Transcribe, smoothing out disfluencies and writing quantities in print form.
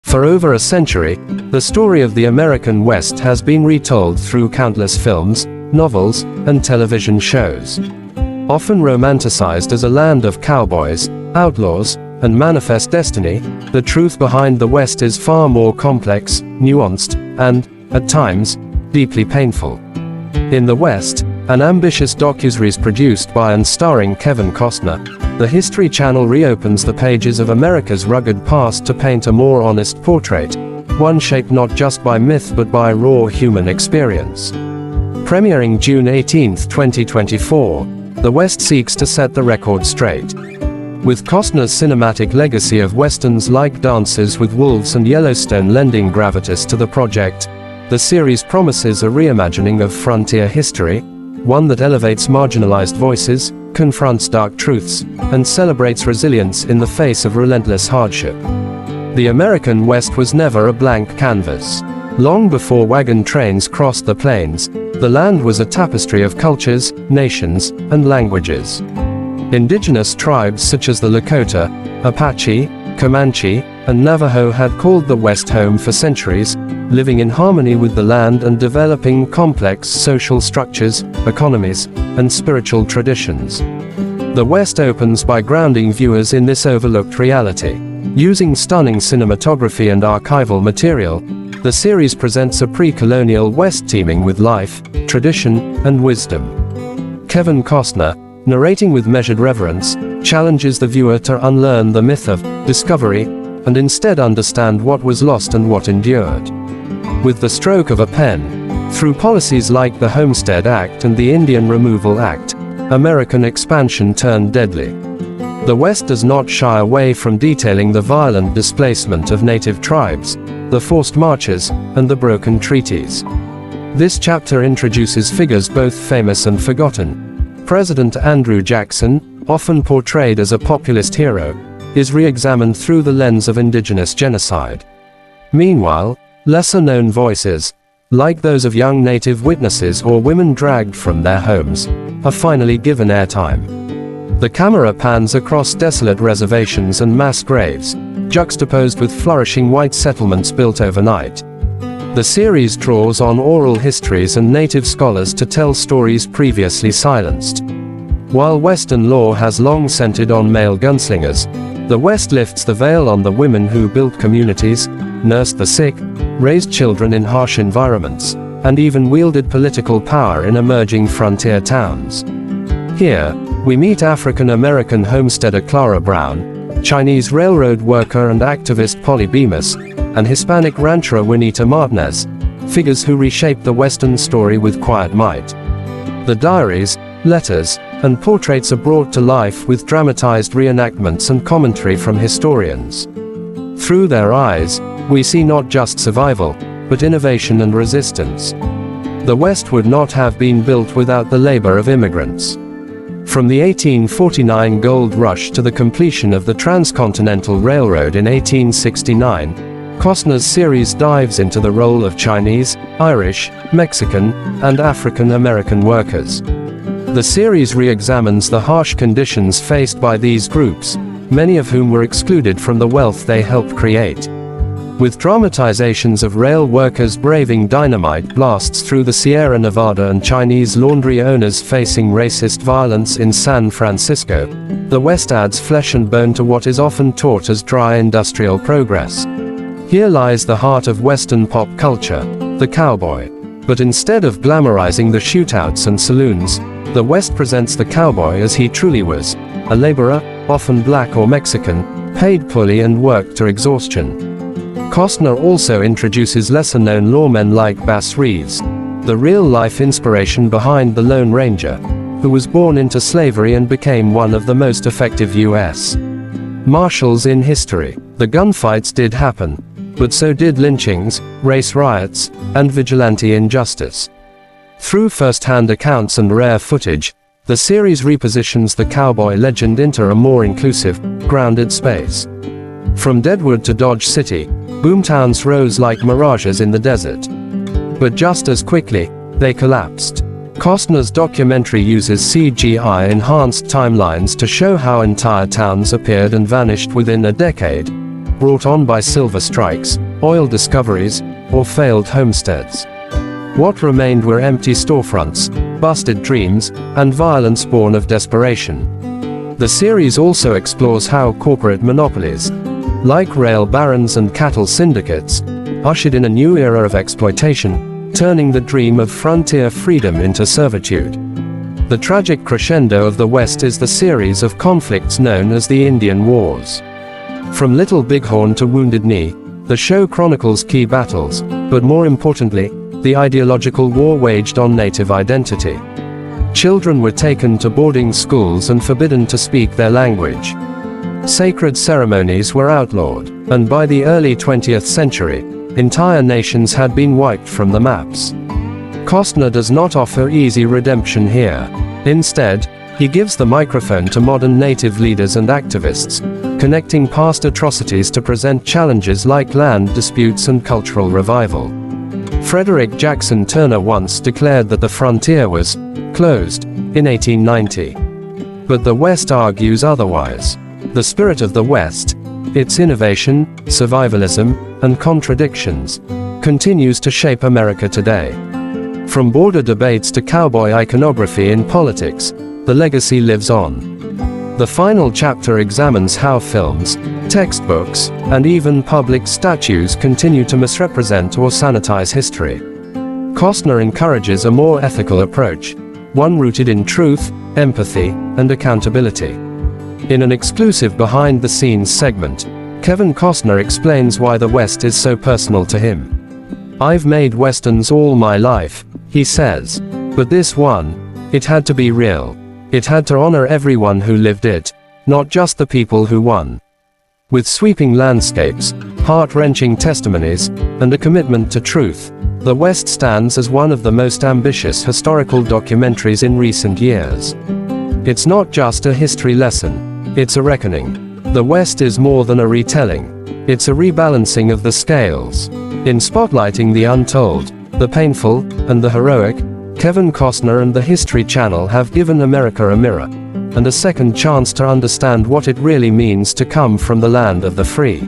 For over a century, the story of the American West has been retold through countless films, novels, and television shows. Often romanticized as a land of cowboys, outlaws, and manifest destiny, the truth behind the West is far more complex, nuanced, and, at times, deeply painful. In the West, an ambitious docuseries produced by and starring Kevin Costner, the History Channel reopens the pages of America's rugged past to paint a more honest portrait, one shaped not just by myth but by raw human experience. Premiering June 18, 2024, The West seeks to set the record straight. With Costner's cinematic legacy of westerns like Dances with Wolves and Yellowstone lending gravitas to the project, the series promises a reimagining of frontier history, one that elevates marginalized voices, confronts dark truths, and celebrates resilience in the face of relentless hardship. The American West was never a blank canvas. Long before wagon trains crossed the plains, the land was a tapestry of cultures, nations, and languages. Indigenous tribes such as the Lakota, Apache, Comanche, and Navajo had called the West home for centuries, living in harmony with the land and developing complex social structures, economies, and spiritual traditions. The West opens by grounding viewers in this overlooked reality. Using stunning cinematography and archival material, the series presents a pre-colonial West teeming with life, tradition, and wisdom. Kevin Costner, narrating with measured reverence, challenges the viewer to unlearn the myth of discovery, and instead understand what was lost and what endured. With the stroke of a pen, through policies like the Homestead Act and the Indian Removal Act, American expansion turned deadly. The West does not shy away from detailing the violent displacement of native tribes, the forced marches, and the broken treaties. This chapter introduces figures both famous and forgotten. President Andrew Jackson, often portrayed as a populist hero, is re-examined through the lens of indigenous genocide. Meanwhile, lesser-known voices, like those of young native witnesses or women dragged from their homes, are finally given airtime. The camera pans across desolate reservations and mass graves, juxtaposed with flourishing white settlements built overnight. The series draws on oral histories and native scholars to tell stories previously silenced. While Western lore has long centered on male gunslingers, the West lifts the veil on the women who built communities, nursed the sick, raised children in harsh environments, and even wielded political power in emerging frontier towns. Here, we meet African-American homesteader Clara Brown, Chinese railroad worker and activist Polly Bemis, and Hispanic rancher Juanita Martinez, figures who reshaped the Western story with quiet might. The diaries, letters, and portraits are brought to life with dramatized reenactments and commentary from historians. Through their eyes, we see not just survival, but innovation and resistance. The West would not have been built without the labor of immigrants. From the 1849 gold rush to the completion of the Transcontinental Railroad in 1869, Costner's series dives into the role of Chinese, Irish, Mexican, and African American workers. The series re-examines the harsh conditions faced by these groups, many of whom were excluded from the wealth they helped create. With dramatizations of rail workers braving dynamite blasts through the Sierra Nevada and Chinese laundry owners facing racist violence in San Francisco, the West adds flesh and bone to what is often taught as dry industrial progress. Here lies the heart of Western pop culture, the cowboy. But instead of glamorizing the shootouts and saloons, the West presents the cowboy as he truly was, a laborer, often black or Mexican, paid poorly and worked to exhaustion. Costner also introduces lesser-known lawmen like Bass Reeves, the real-life inspiration behind the Lone Ranger, who was born into slavery and became one of the most effective U.S. Marshals in history. The gunfights did happen, but so did lynchings, race riots, and vigilante injustice. Through first-hand accounts and rare footage, the series repositions the cowboy legend into a more inclusive, grounded space. From Deadwood to Dodge City, Boomtowns rose like mirages in the desert. But just as quickly, they collapsed. Costner's documentary uses CGI-enhanced timelines to show how entire towns appeared and vanished within a decade, brought on by silver strikes, oil discoveries, or failed homesteads. What remained were empty storefronts, busted dreams, and violence born of desperation. The series also explores how corporate monopolies, like rail barons and cattle syndicates, ushered in a new era of exploitation, turning the dream of frontier freedom into servitude. The tragic crescendo of the West is the series of conflicts known as the Indian Wars. From Little Bighorn to Wounded Knee, the show chronicles key battles, but more importantly, the ideological war waged on native identity. Children were taken to boarding schools and forbidden to speak their language. Sacred ceremonies were outlawed, and by the early 20th century, entire nations had been wiped from the maps. Costner does not offer easy redemption here. Instead, he gives the microphone to modern native leaders and activists, connecting past atrocities to present challenges like land disputes and cultural revival. Frederick Jackson Turner once declared that the frontier was closed in 1890. But the West argues otherwise. The spirit of the West, its innovation, survivalism, and contradictions, continues to shape America today. From border debates to cowboy iconography in politics, the legacy lives on. The final chapter examines how films, textbooks, and even public statues continue to misrepresent or sanitize history. Costner encourages a more ethical approach, one rooted in truth, empathy, and accountability. In an exclusive behind-the-scenes segment, Kevin Costner explains why the West is so personal to him. "I've made westerns all my life," he says, "but this one, it had to be real. It had to honor everyone who lived it, not just the people who won." With sweeping landscapes, heart-wrenching testimonies, and a commitment to truth, The West stands as one of the most ambitious historical documentaries in recent years. It's not just a history lesson, it's a reckoning. The West is more than a retelling. It's a rebalancing of the scales. In spotlighting the untold, the painful, and the heroic, Kevin Costner and the History Channel have given America a mirror, and a second chance to understand what it really means to come from the land of the free.